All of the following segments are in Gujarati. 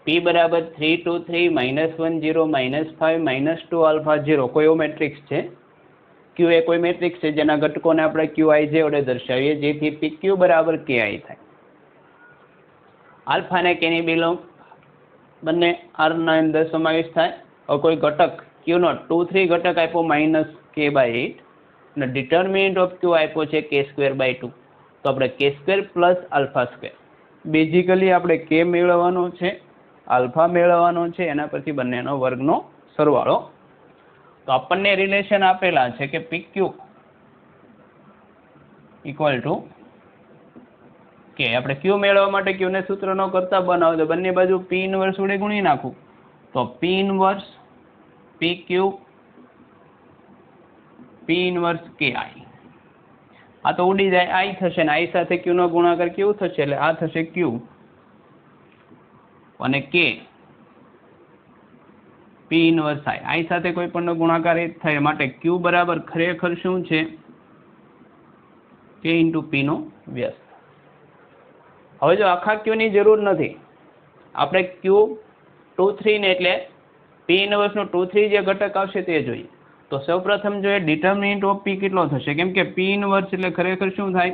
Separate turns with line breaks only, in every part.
P बराबर 3 2 3 -1 0 -5 -2 अल्फा 0 कोई एवो मेट्रिक्स है। Q ए कोई मेट्रिक्स है जेना घटकोने આપણે QI વડે દર્શાવીએ જેથી PQ બરાબર KI થાય। આલ્ફા ને કેની બિલોંગ બંને R ના અંદર સમાવેશ થાય। હવે કોઈ ઘટક Q0 2 3 ઘટક આપ્યો -k/8 અને ડિટર્મિનન્ટ ઓફ Q આપ્યો છે k²/2 તો આપણે k² + α²। બેઝિકલી આપણે k મેળવવાનો છે, આલ્ફા મેળવવાનો છે, એના પછી બંનેનો વર્ગનો સરવાળો। તો આપણને રિલેશન આપેલા છે કે PQ = k। આપણે Q મેળવવા માટે Q ને સૂત્ર નો કરતા બનાવો તો બંને બાજુ P ઇન્વર્સ વડે ગુણી નાખું તો P inverse PQ P inverse KI। આ તો ઉડી જાય I થશે ને I સાથે Q નો ગુણાકાર Q થશે એટલે આ થશે Q અને K P ઇન્વર્સ I સાથે કોઈ પણ ગુણાકાર એ થાય માટે Q બરાબર ખરેખર શું છે K × P નો વ્યસ્ત। હવે જો આખા Q ની જરૂર નથી, આપણે Q 2 3 ને એટલે P ઇન્વર્સ નો 2 3 જે ઘટક આવશે તે જોઈએ। તો સૌપ્રથમ જોઈએ ડિટર્મિનન્ટ ઓફ P કેટલો થશે કેમ કે P ઇન્વર્સ એટલે ખરેખર શું થાય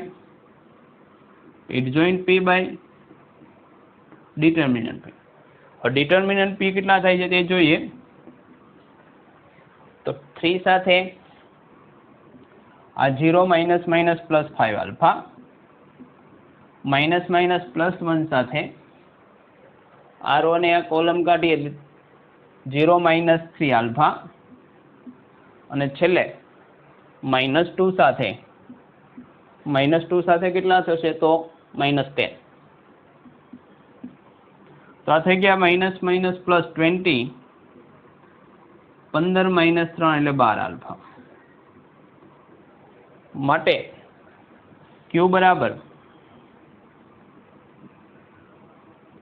adjoint P by determinant P। હવે ડિટર્મિનન્ટ P કેટલા થાય છે તે જોઈએ તો 3 સાથે આ 0 - +5 આલ્ફા -+1 સાથે R1 ને આ કોલમ કાઢીએ 0 - 3 આલ્ફા અને છેલ્લે -2 સાથે કેટલા થશે તો -10 તો આ થઈ ગયા -20 15 - 3 એટલે 12 આલ્ફા માટે Q બરાબર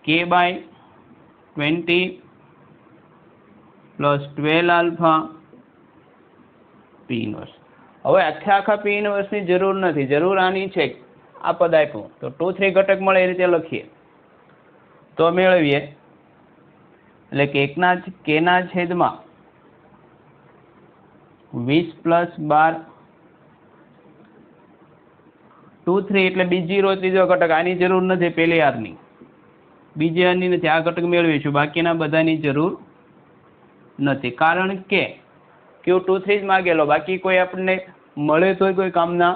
k/20 + 12 આલ્ફા P ઇન્વર્સ। હવે આખા P ઇન્વર્સ ની જરૂર નથી, જરૂર આની છે આ પદ આપ્યું તો 2 3 ઘટક મળે એ રીતે લખીએ તો મેળવીએ એટલે કે k ના છેદમાં 20 + 12 2 3 એટલે બીજી રો ત્રીજો ઘટક આની જરૂર નથી પેલી R ની, બીજી R ની નથી, આ ઘટક મેળવીશું બાકીના બધાની જરૂર નથી કારણ કે Q 2 3 જ માગેલો બાકી કોઈ આપણને મળે તો કોઈ કામના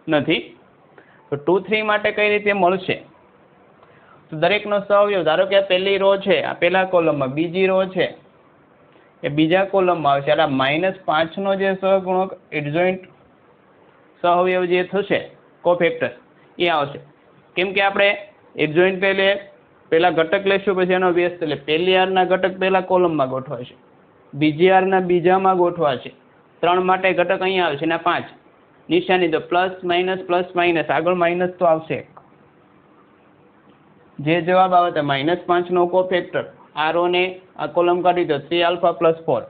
નથી। તો 2 3 માટે કઈ રીતે મળશે તો દરેકનો સહઅવયવ ધારો કે આ પહેલી રો છે આ પહેલા કોલમમાં, બીજી રો છે એ બીજા કોલમમાં આવશે એટલે -5 નો જે સહગુણક એડજોઇન્ટ સહઅવયવ જે થશે કોફેક્ટર એ આવશે કેમ કે આપણે એડજોઇન્ટ પહેલા ઘટક લેશું પછી એનો વ્યસ્ત એટલે પહેલી R ના ઘટક પહેલા કોલમમાં ગોઠવાશે, બીજી R ના બીજામાં ગોઠવાશે, 3 માટે ઘટક અહીંયા આવશે ને 5 નિશાની તો +- આગળ માઇનસ તો આવશે, જે જવાબ આવે તો -5 નો કોફેક્ટર R1 ને આ કોલમ કાઢી દો 3 આલ્ફા + 4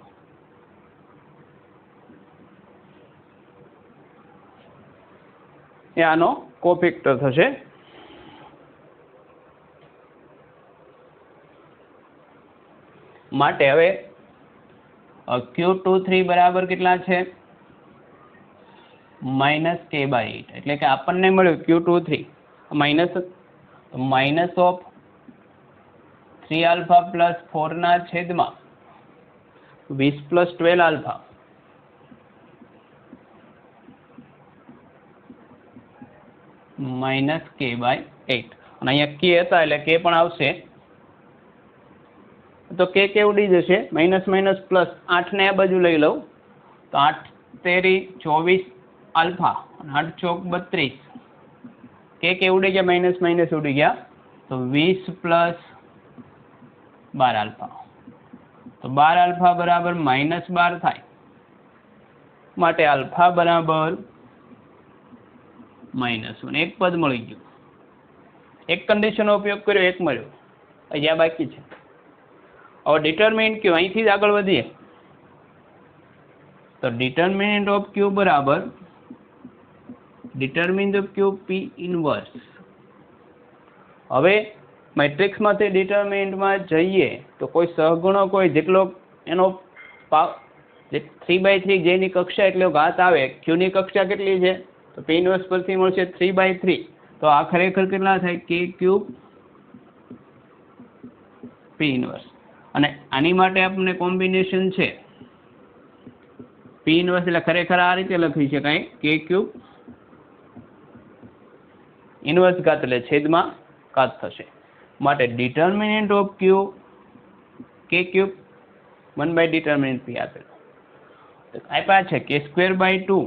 એ આનો કોફેક્ટર થશે। માટે હવે Q23 બરાબર કેટલા છે -k/8 એટલે કે આપણને મળ્યું Q23 -3 આલ્ફા + 4 ના છેદમાં 20 + 12 આલ્ફા -k/8 અને અહીંયા k હતા એટલે k પણ આવશે તો k ઉડી જશે -+8 ને આ બાજુ લઈ લઉં તો 8 તેરી 24 આલ્ફા અને 8 ચોક 32 k ઉડી ગયા ઉડી ગયા તો 20 + 12 આલ્ફા તો 12 આલ્ફા બરાબર -12 થાય માટે આલ્ફા બરાબર -1 એક પદ મળી ગયું, એક કન્ડિશનનો ઉપયોગ કર્યો એક મળ્યો, અહીંયા બાકી છે। હવે ડિટર્મિનન્ટ Q અહીંથી જ આગળ વધીએ તો ડિટર્મિનન્ટ ઓફ Q બરાબર determinant of Q P inverse. હવે મેટ્રિક્સમાંથી ડિટર્મિનન્ટમાં જઈએ તો કોઈ સહગુણક હોય જેટલો એનો જે 3/3 જેની કક્ષા એટલો ઘાત આવે, ક્યુની કક્ષા કેટલી છે તો P ઇન્વર્સ પરથી મળશે 3/3, તો આ ખરેખર કેટલા થાય K ક્યુબ P ઇન્વર્સ. અને આની માટે આપણને કોમ્બિનેશન છે P ઇન્વર્સ, એટલે ખરેખર આ રીતે લખી શકાય K ક્યુબ ઇન્વર્સ ઘાત એટલે છેદમાં ઘાત થશે. માટે determinant of Q K cube 1/ડિટર્મિનન્ટ P આપેલું આપ્યા છે K²/2,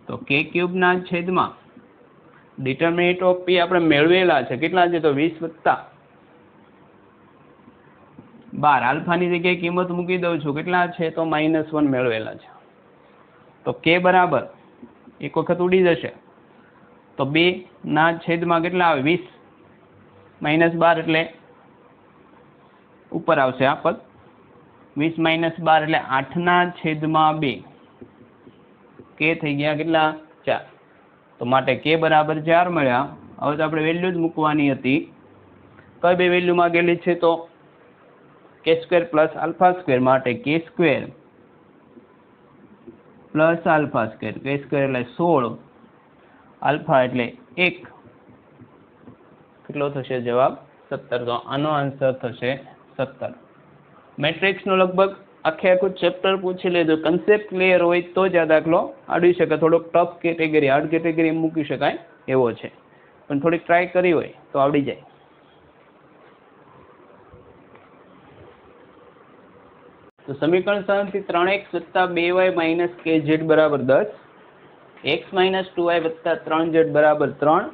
તો K ક્યુબ ના છેદમાં ડિટર્મિનન્ટ ઓફ P આપણે મેળવેલા છે કેટલા છે તો 20 વત્તા 12, આલ્ફાની જગ્યાએ કિંમત મૂકી દઉં છું કેટલા છે તો -1 મેળવેલા છે. તો K બરાબર એક વખત ઉડી જશે તો 2 ના છેદમાં કેટલા આવે 20 -12 એટલે ઉપર આવશે આ પદ 20 - 12 એટલે 8 ના છેદમાં 2, K થઈ ગયા કેટલા 4, તો માટે K બરાબર 4 મળ્યા. હવે તો આપણે વેલ્યુ જ મૂકવાની હતી, કઈ બે વેલ્યુ માંગેલી છે તો K² + α², માટે K² + α², K² એટલે 16, આલ્ફા એટલે 1, કેટલો થશે જવાબ 17. તો આનો આન્સર થશે 17. મેટ્રિક્સનો લગભગ આખું ચેપ્ટર પૂછી લેજો, કન્સેપ્ટ ક્લિયર હોય તો જ આ દાખલો આવડી શકે. થોડોક ટફ કેટેગરી, હાર્ડ કેટેગરી મૂકી શકાય એવો છે, પણ થોડીક ટ્રાય કરી હોય તો આવડી જાય. તો સમીકરણ 3 થી 3x + 2y - kz = 10, x - 2y + 3z = 3,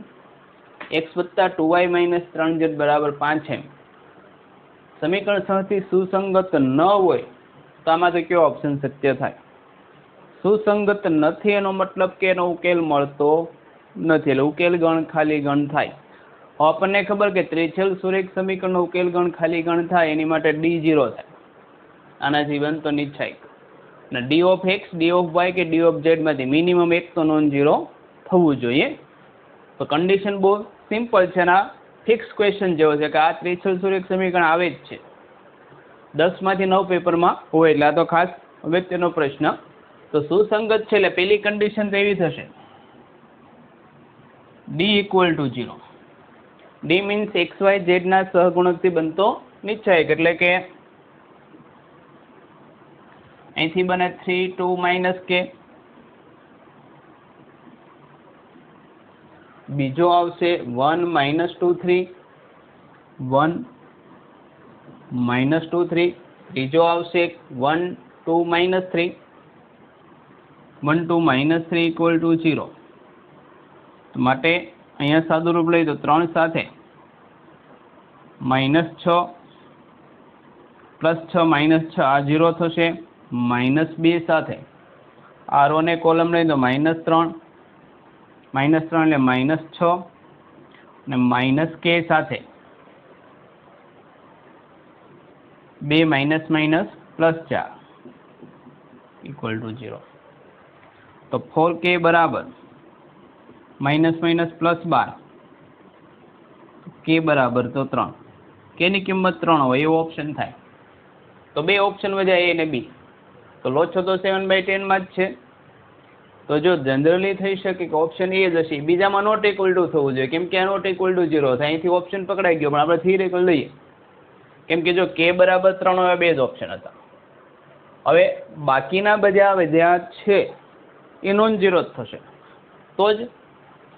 x + 2y - 3z = 5 એમ. સમીકરણ 6 થી સુસંગત ન હોય તો આમાંથી કયો ઓપ્શન સત્ય થાય? સુસંગત નથી એનો મતલબ કે એનો ઉકેલ મળતો નથી, એટલે ઉકેલ ગણ ખાલી ગણ થાય. આપણને ખબર કે ત્રિછેદ સુરેખ સમીકરણનો ઉકેલ ગણ ખાલી ગણ થાય એની માટે D0 થાય, આનાથી બનતો નિશ્ચય. અને D of x, D of y કે D of z માંથી મિનિમમ એક તો નોન ઝીરો થવું જોઈએ. તો કન્ડિશન બહુ સિમ્પલ છે, ના ફિક્સ ક્વેશ્ચન જેવો છે કે આ ત્રિછેદ સુરેખ સમીકરણ આવે જ છે, 10 માંથી 9 પેપરમાં હોય, એટલે આ તો ખાસ અગત્યનો પ્રશ્ન. તો સુસંગત છે એટલે પેલી કન્ડિશન તો એવી થશે D = 0. D means x y z ના સહગુણકથી બનતો નિશ્ચયક, એટલે કે અહીંથી બને 3 2 - k, બીજો આવશે 1 - 2 3, 1 - 2 3, ત્રીજો આવશે 1 2 - 3, 1 2 - 3 = 0. માટે અહીંયા સાદું રૂપ લઈ તો 3 સાથે -6 +6 -6 આ 0 થશે, -2 સાથે આ રો ને કોલમ લઈ તો -3 એટલે -6, અને -k સાથે 2 - +4 = 0. તો 4k બરાબર -12, k બરાબર તો 3, k ની કિંમત 3 હોય એવો ઓપ્શન થાય. તો બે ઓપ્શન વધ્યા A અને B, તો લો છો તો 7/10 માં જ છે. તો જો જનરલી થઈ શકે કે ઓપ્શન એ જ હશે, બીજામાં નોટ ઇક્વલ ટુ થવું જોઈએ, કેમ કે આ નોટ ઇક્વલ ટુ 0 થાય, અહીંથી ઓપ્શન પકડાઈ ગયો, પણ આપણે થિયરિકલ લઈએ, કેમ કે જો k બરાબર 3 હોય બે જ ઓપ્શન હતા. હવે બાકીના બધા હવે જ્યાં છે એ નોન ઝીરો જ થશે, તો જ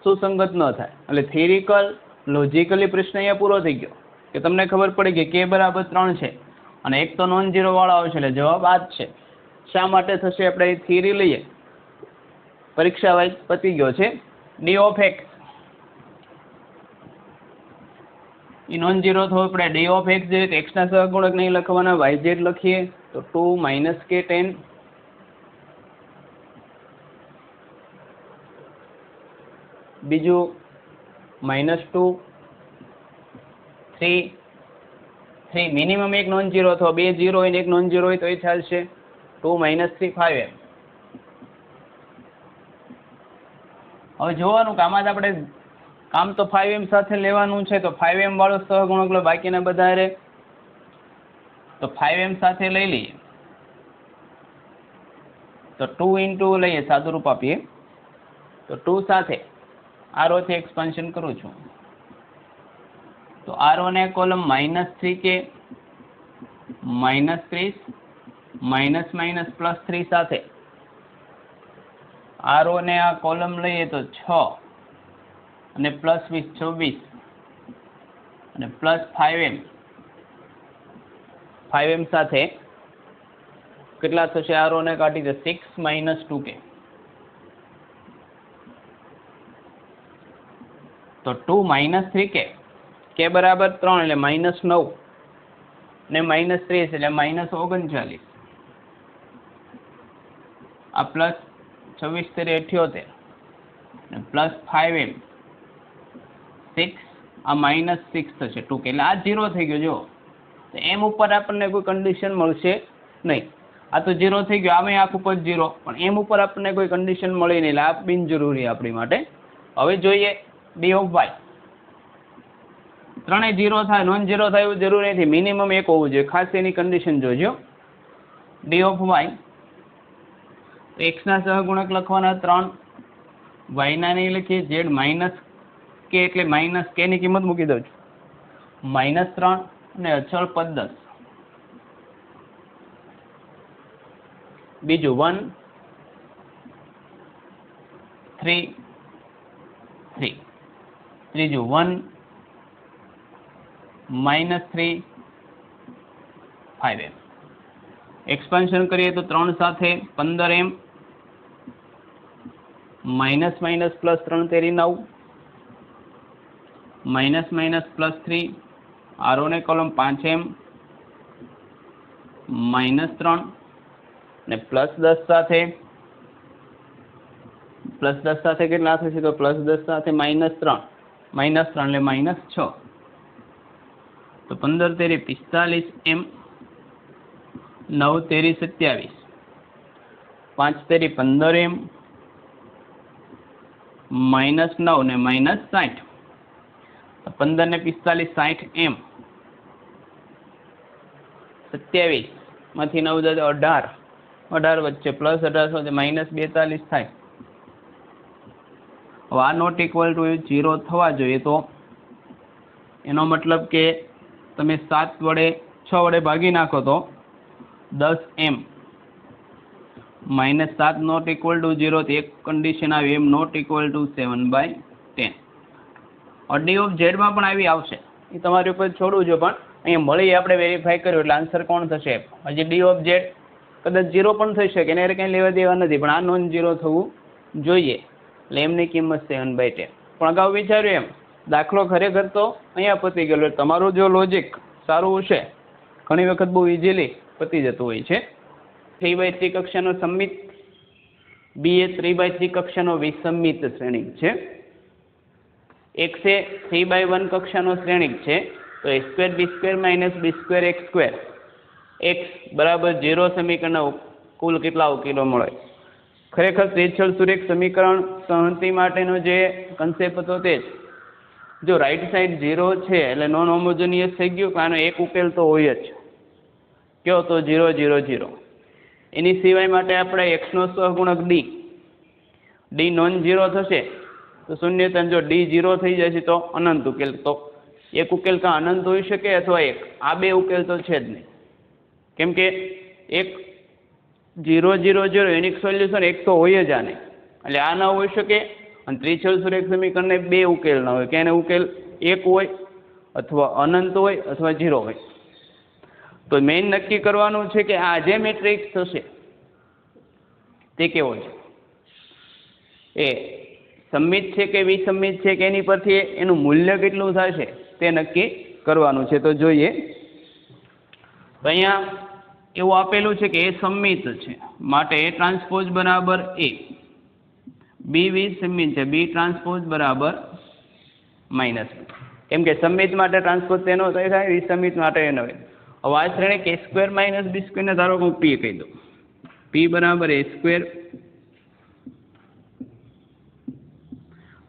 સુસંગત ન થાય. એટલે થિયરિકલ લોજિકલી પ્રશ્ન અહીંયા પૂરો થઈ ગયો કે તમને ખબર પડી કે k બરાબર 3 છે અને એક તો નોન ઝીરો વાળો આવશે, એટલે જવાબ આ જ છે. શા માટે થશે આપણે થિયરી લઈએ, પરીક્ષા વાઇઝ પતી ગયો છે. D of x A non zero થવું પડે. D of x જે x ના સહગુણક નહીં લખવાના, yz લખીએ તો 2 - k 10, બીજું -2 3 મિનિમમ એક નોન ઝીરો અથવા બે ઝીરો હોય ને એક નોન ઝીરો હોય તો એ ચાલશે, 2 - 3 5 એમ. હવે જોવાનું કે આમાં આપણે કામ તો 5m સાથે લેવાનું છે, તો 5m વાળો સહગુણક લો, બાકીના બધા રે તો 5m સાથે લઈ લઈએ, તો 2 ઇન્ટુ લઈએ, સાદું રૂપ આપીએ તો 2 સાથે આરો થી એક્સપાન્શન કરું છું, તો આરો ને કોલમ -3k -30 માઇનસ માઇનસ +3 સાથે આરો ને આ કોલમ લઈએ તો 6 અને +20 26 અને +5m સાથે કેટલા થશે? આરો ને કાઢી દે 6 - 2k, તો 2 - 3k, k બરાબર 3 એટલે -9 ને -30 એટલે -39, આ +26 * 3 = 78 અને +5m 6, આ -6 થશે 2k, એટલે આ 0 થઈ ગયો. જો તો m ઉપર આપણને કોઈ કન્ડિશન મળશે નહીં, આ તો 0 થઈ ગયો, આમે આખું પદ 0, પણ m ઉપર આપણને કોઈ કન્ડિશન મળી નહીં, એટલે આ બિનજરૂરી આપણી માટે. હવે જોઈએ d ઓફ y, ત્રણે 0 થાય, નોન 0 થાય એવું જરૂરી નથી, મિનિમમ 1 હોવું જોઈએ, ખાસ એની કન્ડિશન જોજો. d ઓફ y, તો x ના સહગુણક લખવાના 3, y ના નહીં લખીએ, z - k એટલે -k ની કિંમત મૂકી દઉં છું, -3 અને અચળ પદ 10. બીજું 1 3 3, ત્રીજું 1 -3 5m. એક્સપાન્શન કરીએ તો 3 સાથે 15m +3 તેરી 9 +3 આરો ને કોલમ 5m -3 ને +10 સાથે કેટલા થશે? તો +10 સાથે -3 એટલે -6, તો 15 તેરી 45m 9 તેરી 27, 5 તેરી 15m -9 ને -60, તો 15 ને 45 60m, 27 માંથી 9 જાય 18 વચ્ચે +18 -42 થાય. હવે આ નોટ ઇક્વલ ટુ 0 થવા જોઈએ, તો એનો મતલબ કે તમે 7 વડે 6 વડે ભાગી નાખો તો 10m -7 નોટ ઇક્વલ ટુ 0, તો એક કન્ડિશન આવી, m not equal to 7/10. D of Z માં પણ આવી આવશે, એ તમારી ઉપર છોડવું જો, પણ અહીંયા મળી આપણે વેરીફાઈ કર્યું એટલે આન્સર કોણ થશે? હજી ડી ઓફ ઝેડ કદાચ 0 પણ થઈ શકે, એને કંઈ લેવા દેવા નથી, પણ આ નોન 0 થવું જોઈએ, એટલે એમની કિંમત 7/10. પણ અગાઉ વિચાર્યું એમ દાખલો ખરેખર તો અહીંયા પતી ગયેલો, તમારું જો લોજિક સારું હશે ઘણી વખત બહુ ઇઝીલી પતી જતું હોય છે. 3/3 કક્ષાનો સમમિત, બી એ 3/3 કક્ષાનો વિસમિત શ્રેણિક છે, x એ 3/1 કક્ષાનો શ્રેણિક છે, તો a² b² - b² x², x બરાબર 0 સમીકરણના કુલ કેટલા ઉકેલો મળે? ખરેખર ત્રિછળ સુરેખ સમીકરણ સંહતિ માટેનો જે કન્સેપ્ટ હતો તે જ. જો રાઈટ સાઈડ 0 છે એટલે નોન હોમોજેનિયસ થઈ ગયું, કે આનો એક ઉકેલ તો હોય જ, કયો તો 0 0 0. એની સિવાય માટે આપણે x નો સહગુણક d નોન 0 થશે, તો શૂન્યતા, જો d 0 થઈ જશે તો અનંત ઉકેલ, તો એક ઉકેલ કાં અનંત હોઈ શકે અથવા એક, આ બે ઉકેલ તો છે જ નહીં, કેમ કે એક 0 0 0 એની સોલ્યુશન એક તો હોય જ આને, એટલે આ ના હોઈ શકે, અને ત્રિછળ સુરેખ સમીકરણને બે ઉકેલ ના હોય, કે એને ઉકેલ એક હોય અથવા અનંત હોય અથવા 0 હોય. તો મેઇન નક્કી કરવાનું છે કે આ જે મેટ્રિક્સ થશે તે કેવો છે, એ સમમિત છે કે વિસમિત છે, કે એની પરથી એનું મૂલ્ય કેટલું થશે તે નક્કી કરવાનું છે. તો જોઈએ, તો અહીંયા એવું આપેલું છે કે એ સમમિત છે, માટે એ ટ્રાન્સપોઝ બરાબર એ, બી વિસમિત છે, બી ટ્રાન્સપોઝ બરાબર -b, કેમ કે સમમિત માટે ટ્રાન્સપોઝ તેનો થાય, વિસમિત માટે એનો હોય. હવે આ શ્રેણી a² - b² ને ધારો કે હું p કહી દઉં, p બરાબર a²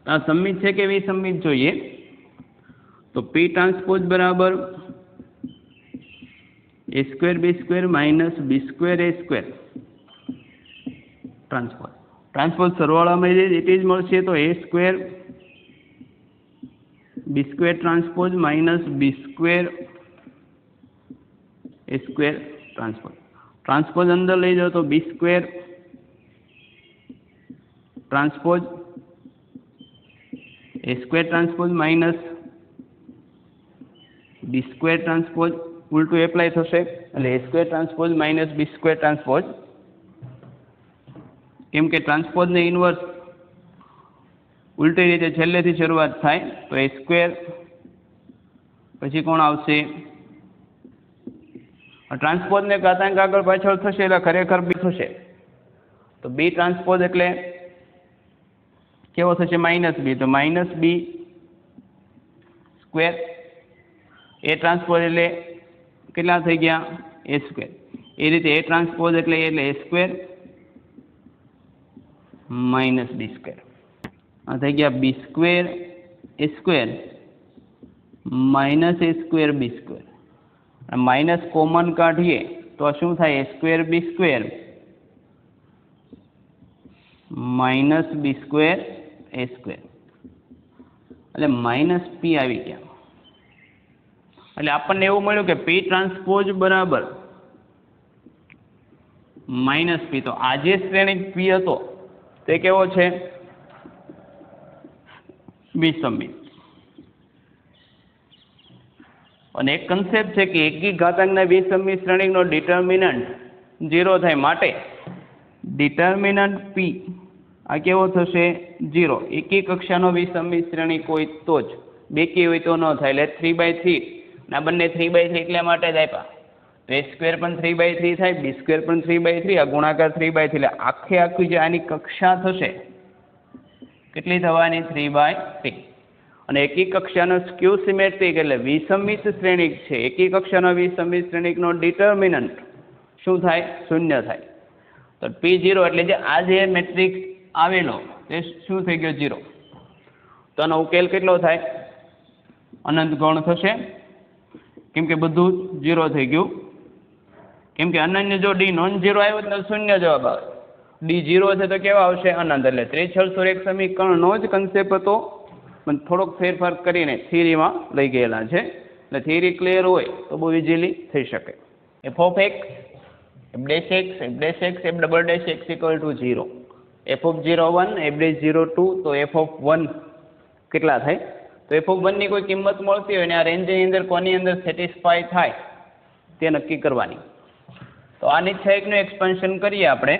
આ સંમિત છે કે વિસંમિત જોઈએ તો પી ટ્રાન્સપોઝ બરાબર a square b square minus b square a square transpose સરવાળામાં ઇટ ઇઝ મળશે તો a square b square transpose minus b square a square transpose અંદર લઈ જાઓ તો b square transpose a square transpose minus b square transpose ઉલટું એપ્લાય થશે એટલે a square transpose minus b square transpose, કેમ કે ટ્રાન્સપોઝને ઇન્વર્સ ઉલટી રીતે છેલ્લેથી શરૂઆત થાય તો a સ્ક્વેર પછી કોણ આવશે, ટ્રાન્સપોઝને ઘાતાંક આગળ પાછળ થશે એટલે ખરેખર b થશે તો b ટ્રાન્સપોઝ એટલે કેવો થશે માઇનસ b, તો minus b square, a transpose એટલે કેટલા થઈ ગયા a સ્ક્વેર, એ રીતે a ટ્રાન્સપોઝ એટલે a square minus b square, આ થઈ ગયા b square a square minus a square b square, minus common કાઢીએ તો શું થાય a square b square minus b square a square એટલે માઇનસ p આવી ગયા. એટલે આપણને એવું મળ્યું કે પી ટ્રાન્સપોઝ બરાબર માઇનસ પી, તો આ જે શ્રેણિક પી હતો તે કેવો છે વિસંમિત. અને એક કન્સેપ્ટ છે કે એકી ઘાતાંકના વિસંમિત શ્રેણિકનો ડિટર્મિનન્ટ 0 થાય માટે ડિટર્મિનન્ટ પી આ કેવો થશે 0. એકી કક્ષાનો વિસંમિત શ્રેણિક હોય તો જ, બેકી હોય તો ન થાય. એટલે 3/3 ના બંને 3/3 એટલા માટે જ આપ્યા તો a સ્ક્વેર પણ 3/3 થાય, b સ્ક્વેર પણ 3/3, આ ગુણાકાર 3/3 એટલે આખી જે આની કક્ષા થશે કેટલી થવાની 3/3. અને એકી કક્ષાનો સ્ક્યુ સિમેટ્રિક એટલે વિસંમિત શ્રેણિક છે, એકી કક્ષાનો વિસંમિત શ્રેણિકનો ડિટર્મિનન્ટ શું થાય 0 થાય. તો p0 એટલે જે આ જે મેટ્રિક્સ આવેલો તે શું થઈ ગયો 0. તો આનો ઉકેલ કેટલો થાય અનંત ગૌણ થશે, કેમ કે બધું 0 થઈ ગયું. કેમ કે અનન્ય જો ડી નોન 0 આવ્યો તો 0 જવાબ આવે, ડી 0 છે તો કેવા આવશે અનંત. એટલે ત્રિછળ સુરેખ સમીકરણનો જ કન્સેપ્ટ હતો પણ થોડોક ફેરફાર કરીને થિયરીમાં લઈ ગયેલા છે. એટલે થિયરી ક્લિયર હોય તો બહુ ઇઝીલી થઈ શકે. f of x f dash x f dash x f double dash x equal to 0, f of 01 f dash 02 તો f of 1 કેટલા થાય, તો f of 1 ની કોઈ કિંમત મળતી હોય ને આ રેન્જની અંદર કોની અંદર સેટિસ્ફાય થાય તે નક્કી કરવાની. તો આની છેકનું એક્સપાન્શન કરીએ આપણે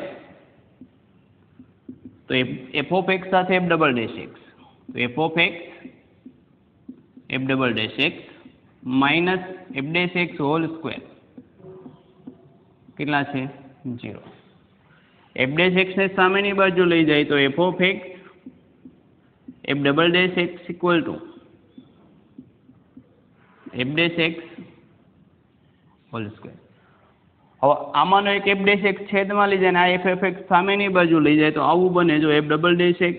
તો f of x સાથે f double dash x, તો f of x f double dash x minus f dash x whole square કેટલા છે 0. f dash x ને સામેની બાજુ લઈ જાય તો f of x f double dash x equal to f dash x whole square. હવે આમાંનો એક f dash x છેદમાં લઈ જાય ને આ f x સામેની બાજુ લઈ જાય તો આવું બને. જો f double dash x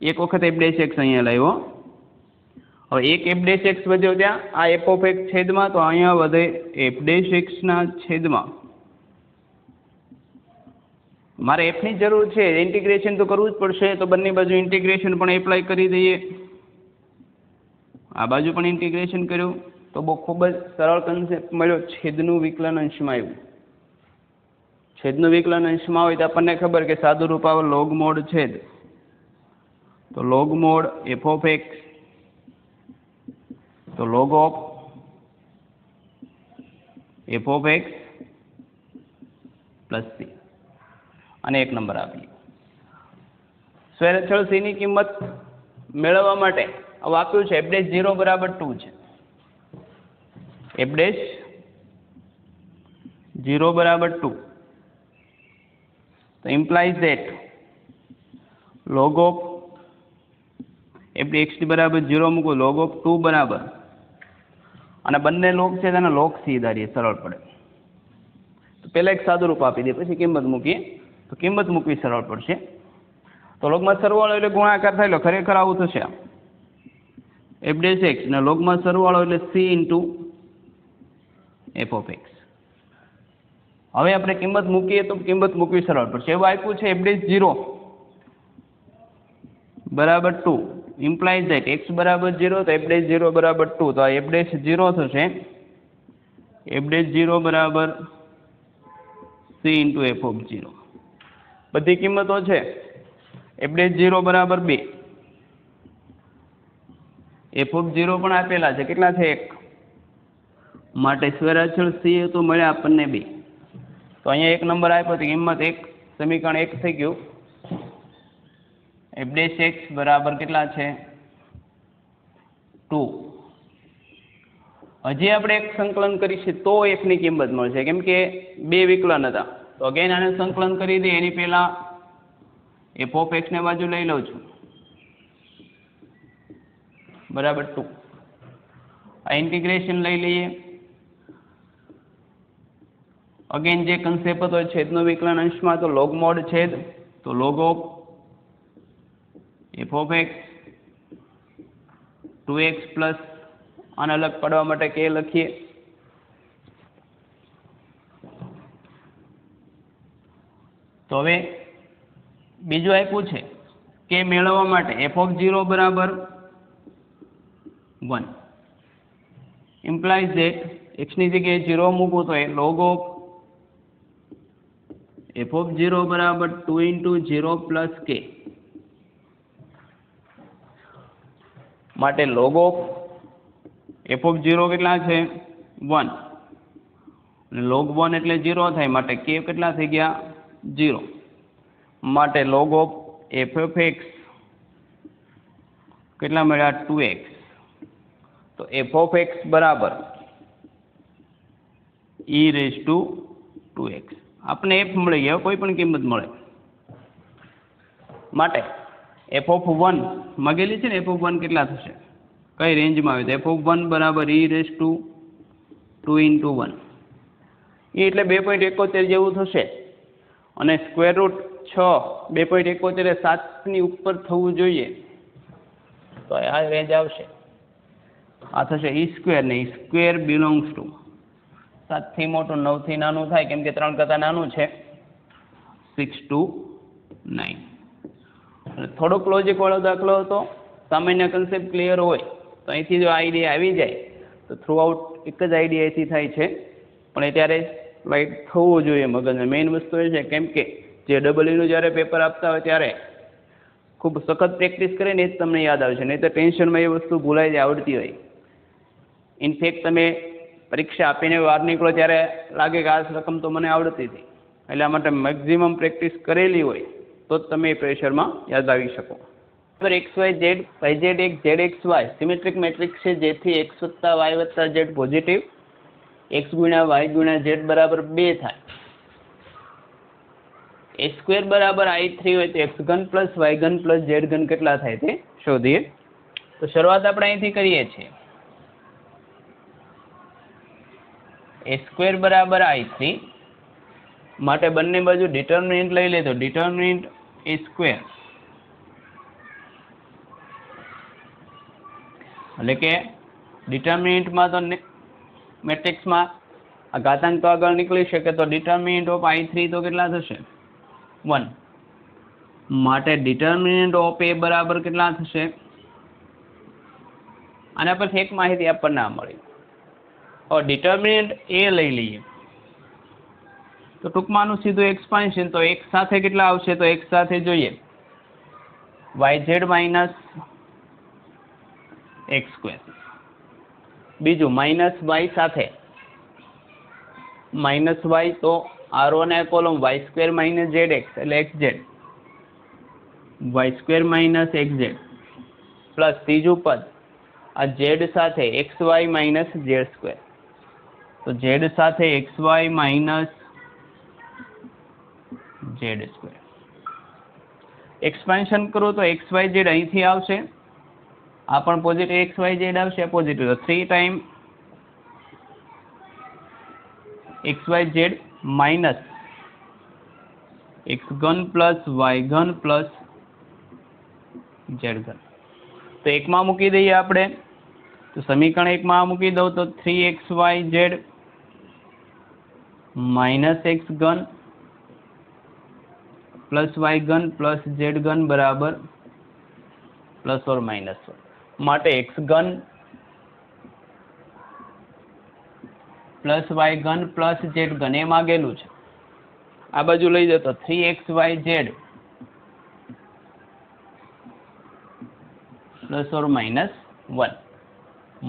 એક વખત f dash x અહીંયા લાવ્યો, હવે એક f dash x વધ્યો ત્યાં આ f of x છેદમાં, તો અહીંયા વધે f dash x ના છેદમાં. મારે f ની જરૂર છે, ઇન્ટિગ્રેશન તો કરવું જ પડશે તો બંને બાજુ ઇન્ટિગ્રેશન પણ એપ્લાય કરી દઈએ. આ બાજુ પણ ઇન્ટિગ્રેશન કર્યું તો બહુ ખૂબ જ સરળ કન્સેપ્ટ મળ્યો. છેદનું વિકલન અંશમાં આવ્યું. છેદનું વિકલન અંશમાં હોય તો આપણને ખબર કે સાદું રૂપ આવે લોગ મોડ છેદ, તો log mode f of x તો log of f of x plus c અને એક નંબર આપીએ. સ્વૈરછળ c ની કિંમત મેળવવા માટે હવે આપ્યું છે f dash 0 બરાબર 2 છે, f dash 0 બરાબર 2 તો implies that log of f dash x બરાબર 0 મૂકો, log of 2 બરાબર અને બંને લોગ છે તેને log c ધારીએ સરળ પડે. તો પહેલા એક સાદું રૂપ આપી દે પછી કિંમત મૂકીએ તો કિંમત મૂકવી સરળ પડશે. તો તો લોગમાં સરવાળો એટલે ગુણાકાર થાય એટલે ખરેખર આવું થશે એફ ડેશ એક્સ ને લોગમાં સરવાળો એટલે C into F of x. હવે આપણે કિંમત મૂકીએ તો કિંમત મૂકવી સરળ પડશે. એવું આપ્યું છે એફ ડેશ 0 બરાબર 2 ઇમ્પ્લાઇઝ ધેટ એક્સ બરાબર 0 તો એફ ડેશ 0 બરાબર 2 તો આ એફ ડેશ 0 થશે એફ ડેશ 0 બરાબર સી ઇન્ટુ એફ ઓફ 0. બધી કિંમતો છે. એફ ડેશ 0 બરાબર 2 એફ ઓફ 0 પણ આપેલા છે. કેટલા છે 1 માટે સ્ક્વેર અચળ સી તો મળ્યા આપણને 2. તો અહીંયા 1 નંબર આપ્યો તો કિંમત 1 સમીકરણ 1 થઈ ગયું. એફ ડેશ એક્સ બરાબર કેટલા છે 2. હજી આપણે એક સંકલન કરીશું તો એફ ની કિંમત મળશે કેમ કે 2 વિકલન હતા. તો અગેન આને સંકલન કરી દઈએ એની પહેલા એફ ઓફ એક્સ ને બાજુ લઈ લઉં છું બરાબર 2. આ ઇન્ટિગ્રેશન લઈ લઈએ. અગેન જે કન્સેપ્ટ હતો છેદનો વિકલન અંશમાં તો લોગ મોડ છેદ તો log of F of x 2x plus આને અલગ પાડવા માટે કે લખીએ તો હવે બીજું આપ્યું છે કે મેળવવા માટે એફ ઓફ 0 બરાબર 1 ઇમ્પ્લાઇઝ ધેટ x ની જગ્યાએ 0 મૂકવું તો એ log ઓફ એફ ઓફ 0 બરાબર 2 ઇન્ટુ 0 પ્લસ કે માટે log ઓફ એફ ઓફ 0 કેટલા છે 1 અને log 1 એટલે 0 થાય માટે કે કેટલા થઈ ગયા 0 માટે log of F of x કેટલા મળ્યા 2x. તો એફ ઓફ એક્સ બરાબર e રેઝ ટુ 2x. આપણે એફ મળી ગયા કોઈ પણ કિંમત મળે માટે એફ ઓફ 1 માગેલી છે ને એફ ઓફ 1 કેટલા થશે કઈ રેન્જમાં આવે તો એફ ઓફ 1 બરાબર e રેઝ ટુ 2 ઇન્ટુ 1 એ એટલે 2.71 જેવું થશે અને સ્ક્વેર રૂટ 6 2.71 એ 7 ની ઉપર થવું જોઈએ તો આ રેન્જ આવશે. આ થશે ઈ સ્ક્વેર ને ઈ સ્ક્વેર બિલોંગ્સ ટુ 7 થી મોટું 9 થી નાનું થાય કેમ કે 3 કરતાં નાનું છે 6 to 9. અને થોડોક લોજિક વાળો દાખલો હતો સામાન્ય કન્સેપ્ટ ક્લિયર હોય તો અહીંથી જો આઈડિયા આવી જાય તો થ્રુ આઉટ એક જ આઈડિયા અહીંથી થાય છે પણ એ ત્યારે લાઈટ થવું જોઈએ મગજને. મેઇન વસ્તુ એ છે કેમ કે જે ડબલઈનું જ્યારે પેપર આપતા હોય ત્યારે ખૂબ સખત પ્રેક્ટિસ કરીને જ તમને યાદ આવશે નહીં તો ટેન્શનમાં એ વસ્તુ ભૂલાઈ જાય આવડતી હોય. ઇનફેક્ટ તમે પરીક્ષા આપીને બહાર નીકળો ત્યારે લાગે કે આ રકમ તો મને આવડતી હતી એટલા માટે મેક્ઝિમમ પ્રેક્ટિસ કરેલી હોય તો જ તમે એ પ્રેશરમાં યાદ આવી શકો. X y z y z એક z x y symmetric matrix છે જેથી એક્સ વત્તા વાય વત્તા ઝેડ પોઝિટિવ એક્સ ગુણ્યા વાય ગુણ્યા ઝેડ બરાબર 2 થાય. એ સ્ક્વેર બરાબર i3 હોય તો એક્સ ઘન પ્લસ વાય ઘન પ્લસ ઝેડ ઘન કેટલા થાય તે શોધીએ. તો શરૂઆત આપણે અહીંથી કરીએ છીએ. એ સ્ક્વેર બરાબર i3 માટે બંને બાજુ ડિટર્મિનન્ટ લઈ લે તો ડિટર્મિનન્ટ એ સ્ક્વેર એટલે કે ડિટર્મિનન્ટમાં તો મેટ્રિક્સમાં આ ઘાતાંક તો આગળ નીકળી શકે તો ડિટર્મિનન્ટ ઓફ i3 તો કેટલા થશે 1 માટે ડિટર્મિનન્ટ ઓફ એ બરાબર કેટલા થશે. આના પરથી એક માહિતી આપણને ના મળી. હવે ડિટર્મિનન્ટ એ લઈ લઈએ તો ટૂંકમાં આનું સીધું એક્સપાન્શન તો એક સાથે કેટલા આવશે તો એક સાથે જોઈએ yz માઇનસ એક્સ સ્ક્વેર બીજું માઇનસ વાય સાથે માઇનસ વાય તો r1 એ column y square minus Z x એટલે xz y square minus xz plus ત્રીજું પદ આ z સાથે xy માઇનસ ઝેડ સ્ક્વેર તો z સાથે xy minus Z square. Expansion કરો તો xyz અહીંથી આવશે આ પણ પોઝિટિવ xyz આવશે પોઝિટિવ તો 3 ટાઈમ xyz માઇનસ x ઘન પ્લસ y ઘન પ્લસ જેડ ઘન. તો એકમાં મૂકી દઈએ આપણે, તો સમીકરણ એકમાં મૂકી દઉં તો 3xyz માઇનસ એક્સ ઘન પ્લસ વાય ઘન પ્લસ ઝેડ ઘન બરાબર પ્લસ ઓર માઇનસ 1. માટે એક્સ ઘન પ્લસ વાય ઘન પ્લસ ઝેડ ઘન એ માગેલું છે. આ બાજુ લઈ જતો 3xyz પ્લસ ઓર માઇનસ 1.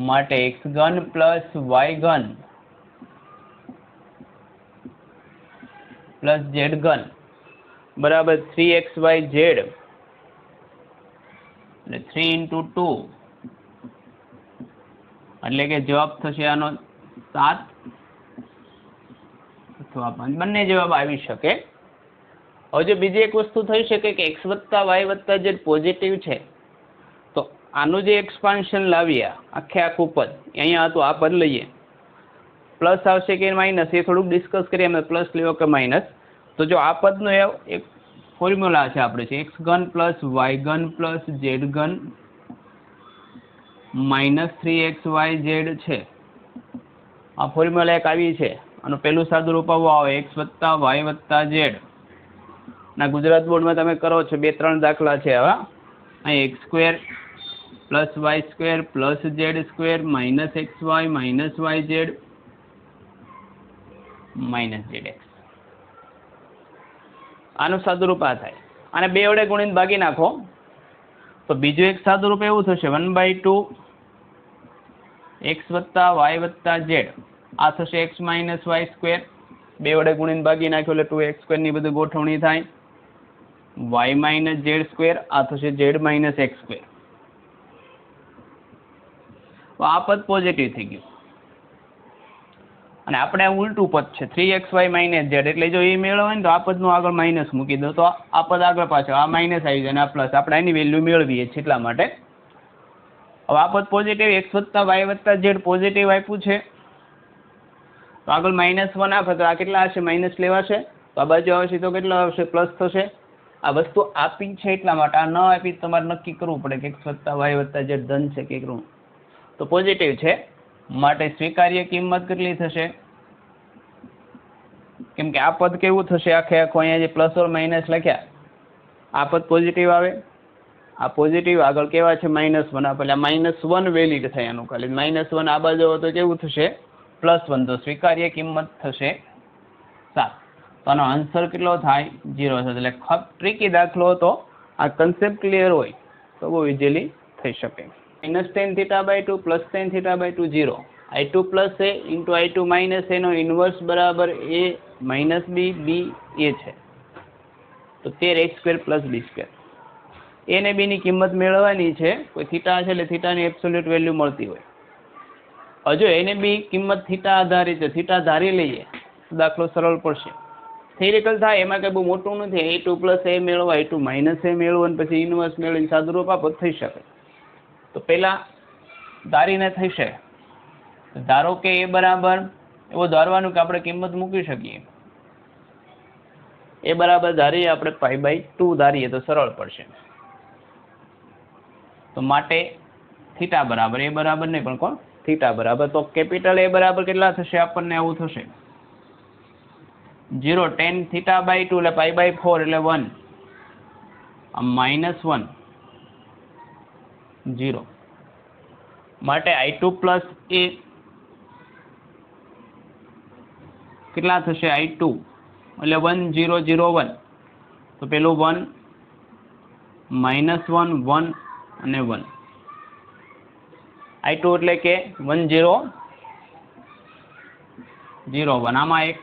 માટે એક્સ ઘન પ્લસ વાય ઘન પ્લસ ઝેડ ઘન બરાબર 3xyz એટલે 3 into 2 એટલે કે જવાબ થશે આનો 7 અથવા 5, બંને જવાબ આવી શકે. હવે જો બીજી એક વસ્તુ થઈ શકે કે x વત્તા વાય વત્તા ઝેડ પોઝિટિવ છે, તો આનું જે એક્સપાન્શન લાવીએ આખે આખું પદ અહીંયા હતું, આ પદ લઈએ, પ્લસ આવશે કે માઇનસ એ થોડુંક ડિસ્કસ કરીએ અમે, પ્લસ લેવો કે માઇનસ. તો જો આ પદનો એક ફોર્મ્યુલા છે આપણે છે એક્સ ઘન પ્લસ વાય ઘન પ્લસ ઝેડ ઘન માઇનસ 3xyz છે. આ ફોર્મ્યુલા એક આવી છે. આનું પહેલું સાદું રૂપ આવું આવે એક્સ વત્તા વાય વત્તા ઝેડ. ના ગુજરાત બોર્ડમાં તમે કરો છો 2-3 દાખલા છે આવા. અહીં X square plus Y square plus Z square minus X Y minus Y Z minus Z X. આનું સાદું રૂપ આ થાય. અને 2 વડે ગુણીને ભાગી નાખો તો બીજું એક સાદું રૂપ એવું થશે 1/2 એક્સ વત્તા વાય વત્તા ઝેડ. આ થશે એક્સ માઇનસ વાય સ્ક્વેર. 2 વડે ગુણીને ભાગી નાખ્યો એટલે 2x સ્ક્વેર ની બધી ગોઠવણી થાય. Y minus Z square. આ થશે ઝેડ માઇનસ એક્સ સ્ક્વેર. તો આ પદ પોઝિટિવ થઈ ગયું. અને આપણે ઉલટું પદ છે 3xy માઇનસ ઝેડ, એટલે જો એ મેળવો ને તો આ પદનું આગળ માઇનસ મૂકી દો તો આ પદ આગળ પાછળ આ માઇનસ આવી જાય અને આ પ્લસ. આપણે એની વેલ્યુ મેળવીએ છીએ એટલા માટે. હવે આ પદ પોઝિટિવ એક્સ વત્તા વાય વત્તા ઝેડ પોઝિટિવ આપ્યું છે, તો આગળ -1 આપે તો આ કેટલા હશે? માઇનસ લેવાશે. તો આ બાજુ આવશે તો કેટલા આવશે? પ્લસ થશે. આ વસ્તુ આપી છે એટલા માટે, આ ન આપી તમારે નક્કી કરવું પડે કે એક્સ વત્તા વાય વત્તા ઝેડ ધન છે કે ઋણ. તો પોઝિટિવ છે માટે સ્વીકાર્ય કિંમત કેટલી થશે? કેમ કે આ પદ કેવું થશે આખે આખું અહીંયા જે પ્લસ ઓર માઇનસ લખ્યા, આ પદ પોઝિટિવ આવે, આ પોઝિટિવ આગળ કેવા છે -1 આપે, એટલે -1 વેલિડ થાય આનું ખાલી. -1 આ બાજુ તો કેવું થશે? +1. તો સ્વીકાર્ય કિંમત થશે 7. તો આનો આન્સર કેટલો થાય? 0 થશે. એટલે ટ્રિકી દાખલો હતો. આ કન્સેપ્ટ ક્લિયર હોય તો બહુ ઇઝીલી થઈ શકે. -tan θ/2 + tan θ/2 0. I2 + a × I2 - a no inverse બરાબર a - b b a છે. તો 13x² + b². a ને b ની કિંમત મેળવવાની છે. કોઈ થીટા છે એટલે થીટાની એબ્સોલ્યુટ વેલ્યુ મળતી હોય. હજુ a ને b કિંમત થીટા આધારિત છે, થીટા ધારી લઈએ તો દાખલો સરળ પડશે. થિયરિકલ થાય એમાં કંઈ બહુ મોટું નથી. I2 + a મેળવો, I2 - a મેળવો અને પછી ઇન્વર્સ મેળવીને સાદુરૂપ આપો થઈ શકે. તો પહેલા ધારીને થશે. ધારો કે એ બરાબર એવું ધારવાનું કે આપણે કિંમત મૂકી શકીએ. એ બરાબર ધારીએ આપણે π/2 ધારીએ તો સરળ પડશે. તો માટે થીટા બરાબર એ બરાબર નહીં પણ કોણ? થીટા બરાબર. તો કેપિટલ A બરાબર કેટલા થશે? આપણને આવું થશે 0 tan θ/2 એટલે π/4 એટલે 1 -1 0. માટે I2 + a કેટલા થશે? I2 એટલે 1 0 0 1. તો પેલું 1 -1 1 અને 1. I2 એટલે કે 1 0 0 1. આમાં એક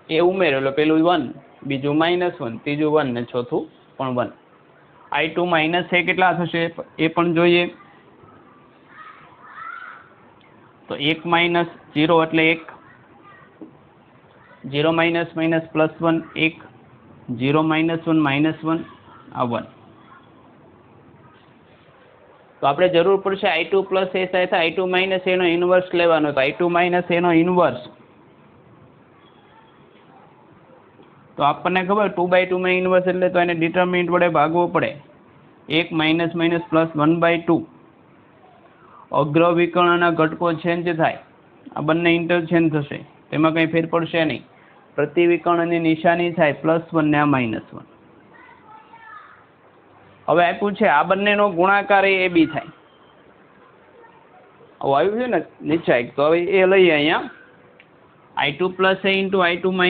એ ઉમેરો એટલે પેલું 1, બીજું -1, ત્રીજું 1 ને ચોથું પણ 1. I2 - a કેટલા થશે એ પણ જોઈએ. તો 1 - 0 એટલે 1, 0 - -1 +1 1, 0 - 1 -1 આ 1. તો આપણે જરૂર પડશે I2 + a સાથે I2 - a નો ઇન્વર્સ લેવાનો. તો I2 - a નો ઇન્વર્સ તો આપણને ખબર 2/2 માં ઇન્વર્સ એટલે તો એને ડિટર્મિનન્ટ વડે ભાગવો પડે. 1 માઇનસ માઇનસ પ્લસ 1/2 અગ્ર વિકર્ણના ઘટકો ચેન્જ થાય, આ બંને ઇન્ટરચેન્જ થશે, તેમાં કંઈ ફેર પડશે નહીં. પ્રતિ વિકર્ણની નિશાની થાય +1 ને આ -1. હવે આપ્યું છે આ બંનેનો ગુણાકાર એ AB થાય. આવ્યું છે ને નીચે, તો હવે એ લઈએ અહીંયા I2 + A × I2 -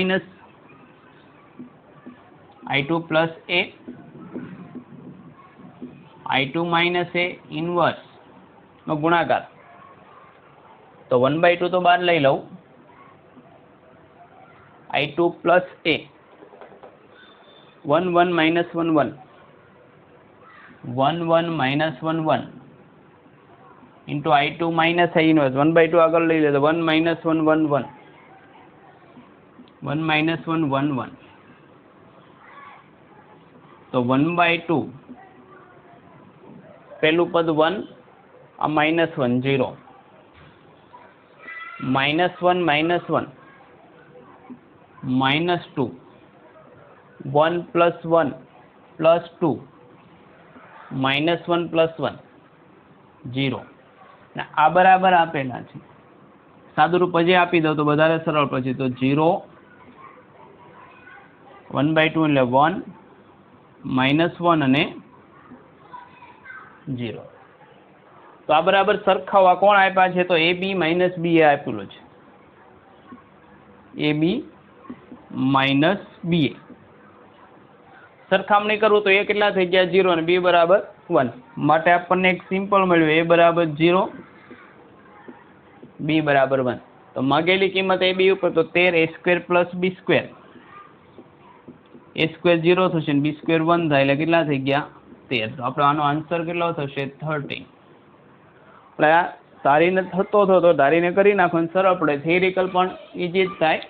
I2 + A I2 - A inverse નો ગુણાકાર. તો 1/2 તો બહાર લઈ લઉં. I2 + A 1 1 - 1 1 1 1 - 1 1 into I2 - A inverse 1/2 આગળ લઈ લે તો 1 - 1 1 1 1 - 1 1 1 તો 1/2 પહેલું પદ 1 આ -1 0 -1 -1 -2 1 + 1 + 2 -1 + 1 0 ને આ બરાબર આપેલા છે. સાદું રૂપ હજી આપી દઉં તો વધારે સરળ પછી. તો 0 1/2 એટલે 1 -1 અને 0. તો આ બરાબર સરખાવવા કોણ આપ્યા છે? તો AB - BA આપેલું છે. AB - BA સરખામણી કરું તો એ કેટલા થઈ ગયા? 0 અને B બરાબર 1. માટે આપણને એક સિમ્પલ મળ્યું, A બરાબર 0 B બરાબર 1. તો માગેલી કિંમત AB ઉપર તો 13 A² + B². A² 0 થશે ને B² 1 થાય એટલે કેટલા થઈ ગયા? 13. તો આપણો આનો આન્સર કેટલો થશે? 13. એટલે આ ધારીને થતો ધારીને કરી નાખો ને સરળ પડે. થિયરિકલ પણ ઈજી જ થાય,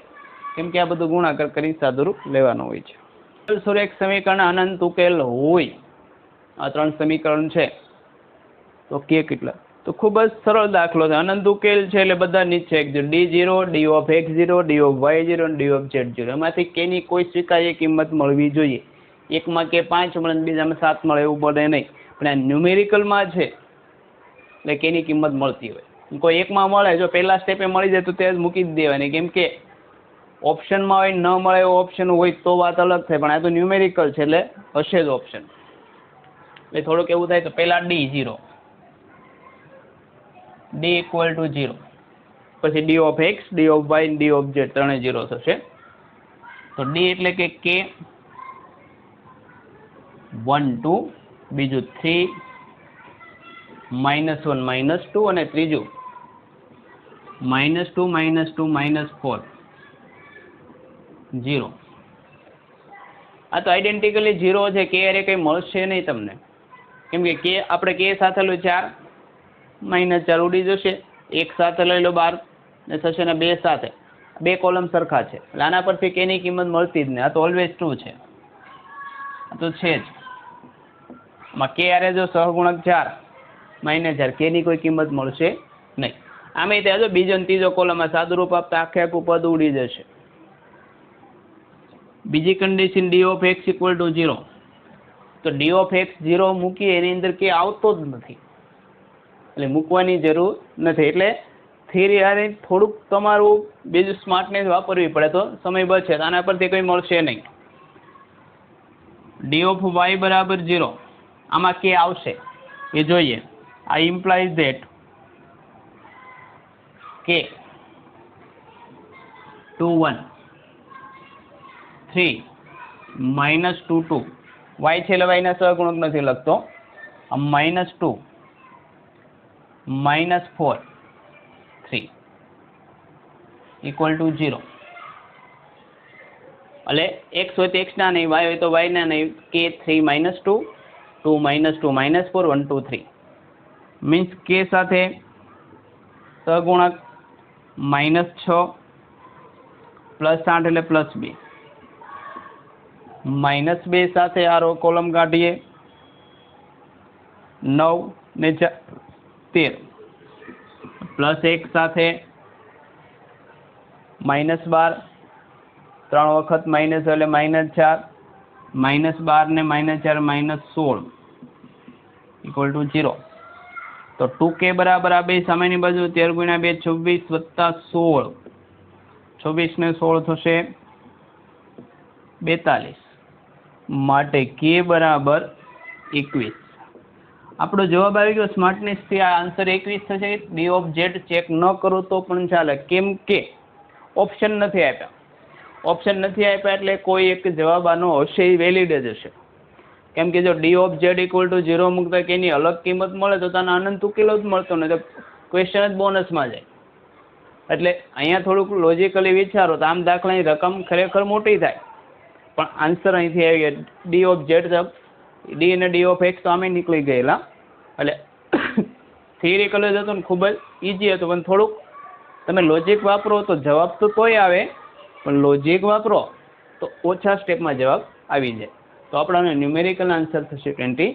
કેમ કે આ બધું ગુણાકાર કરી સાદુરૂપ લેવાનું હોય છે. સુરેખ સમીકરણ અનંત ઉકેલ હોય, આ 3 સમીકરણ છે, તો કે કેટલા? તો ખૂબ જ સરળ દાખલો છે. અનંત ઉકેલ છે એટલે બધા નીચે D0 dx0 dy0 અને dz0. એમાંથી કેની કોઈ સ્વીકાર્ય કિંમત મળવી જોઈએ. એકમાં કે 5 મળે બીજામાં 7 મળે એવું બને નહીં. પણ આ ન્યુમેરિકલમાં છે એટલે કેની કિંમત મળતી હોય. કોઈ એકમાં મળે, જો પહેલા સ્ટેપે મળી જાય તો તે જ મૂકી જ દેવાની, કેમ કે ઓપ્શનમાં હોય ન મળે એવો ઓપ્શન હોય તો વાત અલગ થાય, પણ આ તો ન્યુમેરિકલ છે એટલે હશે જ ઓપ્શન. એટલે થોડુંક એવું થાય તો પહેલા D0 D = 0, પછી dx dy dz ત્રણે 0 થશે. તો D એટલે કે K 1 2, બીજું 3 -1 -2 અને ત્રીજું -2 -2 -4 0. આ તો આઈડેન્ટિકલી 0 છે. કે અરે કંઈ મળશે નહીં તમને, કેમ કે કે આપણે કે સાથે લો 4 -4 ઉડી જશે. એક સાથે લઈ લો 12 ને થશે ને 2 સાથે, 2 કોલમ સરખા છે એટલે આના પરથી કે ની કિંમત મળતી જ નહીં. આ તો ઓલવેઝ ટ્રુ છે, આ તો છે જ. આમાં કે આરે જો સહગુણક 4 -4 કે ની કોઈ કિંમત મળશે નહીં. આમે ત્યાં જો બીજો ને ત્રીજો કોલમમાં સાદુરૂપ આપતા આખે આખું પદ ઉડી જશે. બીજી કન્ડિશન dx = 0, તો dx 0 મૂકીએ એની અંદર કે આવતો જ નથી એટલે મૂકવાની જરૂર નથી. એટલે થિયરી આરે થોડુંક તમારું બીજું સ્માર્ટનેસ વાપરવી પડે તો સમય બચે. આના પરથી કંઈ મળશે નહીં. dy બરાબર 0, આમાં કે આવશે એ જોઈએ. આ ઇમ્પ્લાઇઝ ધેટ કે 2 1 3 -2 2 y છે એટલે y ના સહગુણક નથી લખતો. -2 -4 3 = 0. એટલે x હોય તો x ના નહીં, y હોય તો y ના નહીં. કે 3 -2 2 -2 -4 1 2 3 મીન્સ કે સાથે સહગુણક -6 +8 એટલે +2 -2 સાથે આ રો કોલમ કાઢીએ 9 ને 13 +1 સાથે -12 3 વખત માઇનસ એટલે -4 -12 ને -4 -16 ઇક્વલ ટુ 0. તો 2k બરાબર આ બે સામેની બાજુ 13 × 2 26 વત્તા 16, 26 ને 16 થશે 42, માટે k બરાબર 21. આપણો જવાબ આવી ગયો સ્માર્ટનેસથી. આ આન્સર 21 થશે. ડી ઓફ ઝેડ ચેક ન કરો તો પણ ચાલે, કેમ કે ઓપ્શન નથી આપ્યા. ઓપ્શન નથી આપ્યા એટલે કોઈ એક જવાબ આનો હશે એ વેલિડ જ હશે. કેમ કે જો D of Z equal to 0 મૂકતા કે એની અલગ કિંમત મળે તો તને અનંત ઉકેલો જ મળતો ને, તો ક્વેશ્ચન જ બોનસમાં જાય. એટલે અહીંયા થોડુંક લોજિકલી વિચારો તો આમ દાખલાની રકમ ખરેખર મોટી થાય, પણ આન્સર અહીંથી આવી ગયા. ડી ઓફ ઝેડ ડી અને ડી ઓફ એક્સ તો આમે નીકળી ગયેલા. એટલે થિયરિકલ જ હતું ને, ખૂબ જ ઇઝી હતું, પણ થોડુંક તમે લોજિક વાપરો તો જવાબ તો તોય આવે, પણ લોજિક વાપરો તો ઓછા સ્ટેપમાં જવાબ આવી જાય. તો આપણને ન્યુમેરિકલ આન્સર થશે 21.